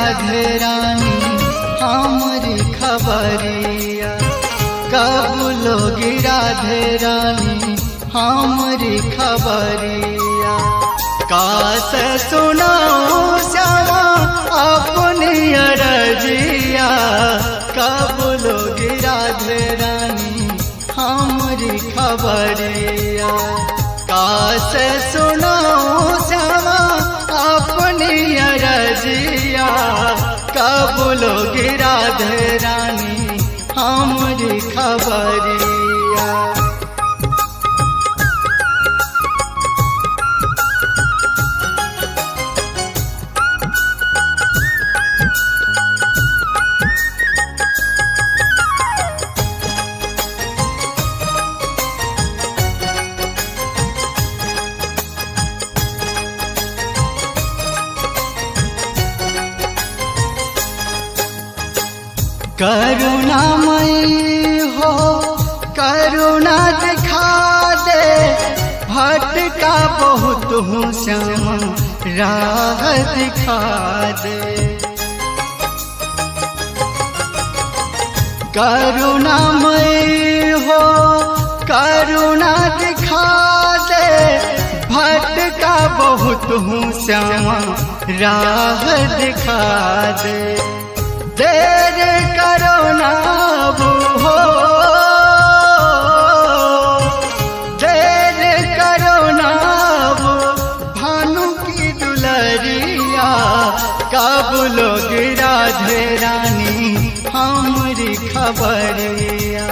राधे रानी हमरी खबरिया, कब लोगी राधे रानी हमरी खबरिया। काश सुनाऊं श्यामा अपनी अरजिया, कब लोगी राधे रानी हमरी खबरिया। काश सुनाऊं श्यामा अपनी अरजिया, कब लोगी राधे रानी हमरी खबरिया। करुणामयी हो करुणा दिखा दे, भटका बहुत हूँ श्यामा राह दिखा दे। करुणामयी हो करुणा दिखा दे, भटका बहुत हूँ श्यामा राह दिखा दे। देर करो ना हो, देर करो ना भानु की दुलरिया, कब लोगी राधे रानी हमरी खबरिया।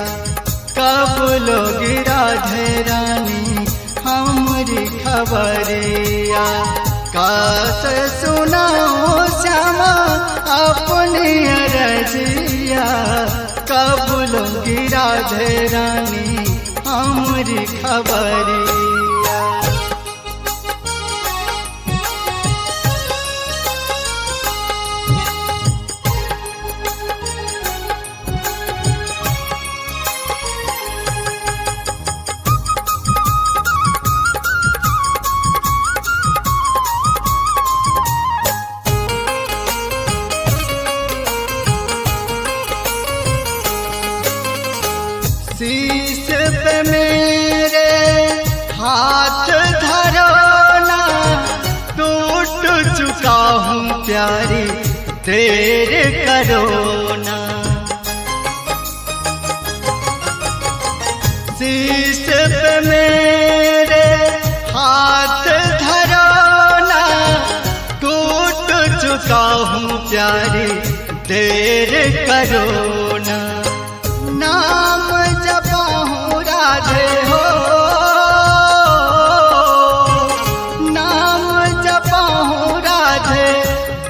कब लोगी राधे रानी हमरी खबरिया। काश सुनाओ श्यामा अपनी अरजिया, कब लोगी राधे रानी हमरी खबरिया। शीश पे मेरे हाथ धरो ना, टूट चुका हूँ प्यारी देर करो ना। शीश पे मेरे हाथ धरो ना, टूट चुका हूँ प्यारी देर करो ना। नाम जपाऊं राधे हो, नाम जपाऊं राधे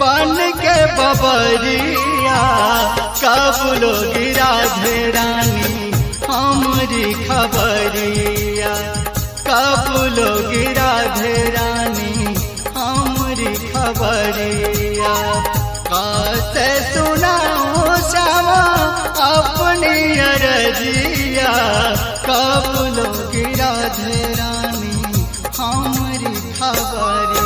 बन के बबरिया, कब लोगी राधे रानी हमरी खबरिया। कब लोगी राधे रानी हमरी खबरिया। काश सुनाऊं श्यामा अपनी अरजिया, कब लोगी राधे रानी हमरी खबरिया।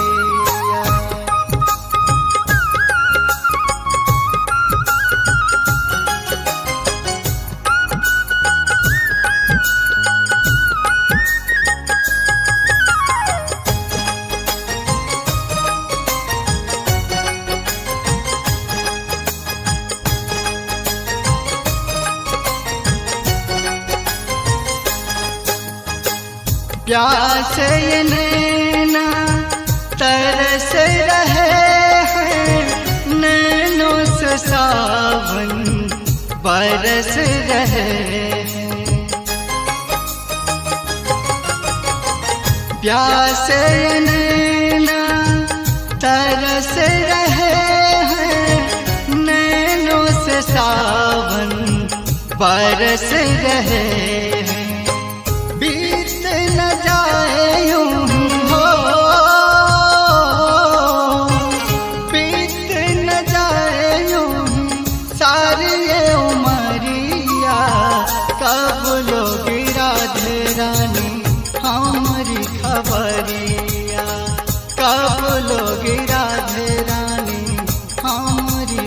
प्यास ये नैना तरस रहे हैं, नैनों से सावन बरस रहे हैं। प्यास ये नैना तरस रहे हैं, नैनों से सावन बरस रहे हैं। बीत न जाए यूं हो, बीत न जाए यूं सारी ये उमरिया, कब लोगी राधे रानी हमरी खबरिया। कब लोगी राधे रानी हमरी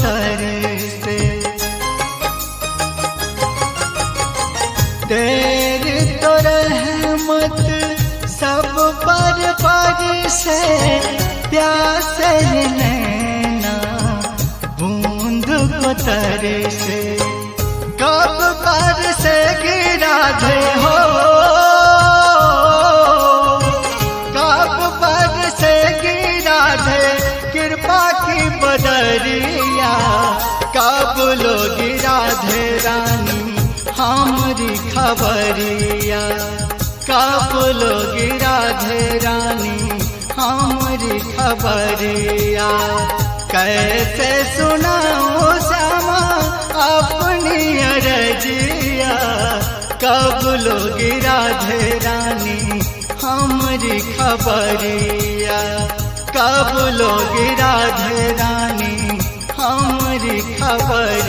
तरसे। तेरी तो रहमत सब पर बरसे, प्यासे नैना बूंद को तरसे। कब बरसे गिरा दे हो, कब बरसे गिरा दे कृपा की बदरिया। कब लोग राधे रानी हमारी खबरिया। कब लोग राधे रानी हमारी खबरिया। कैसे सुनाऊं श्यामा अपनी अरजिया। कब लोग राधे रानी हमारी खबरिया। कब लोग राधे रानी हमारी खबर।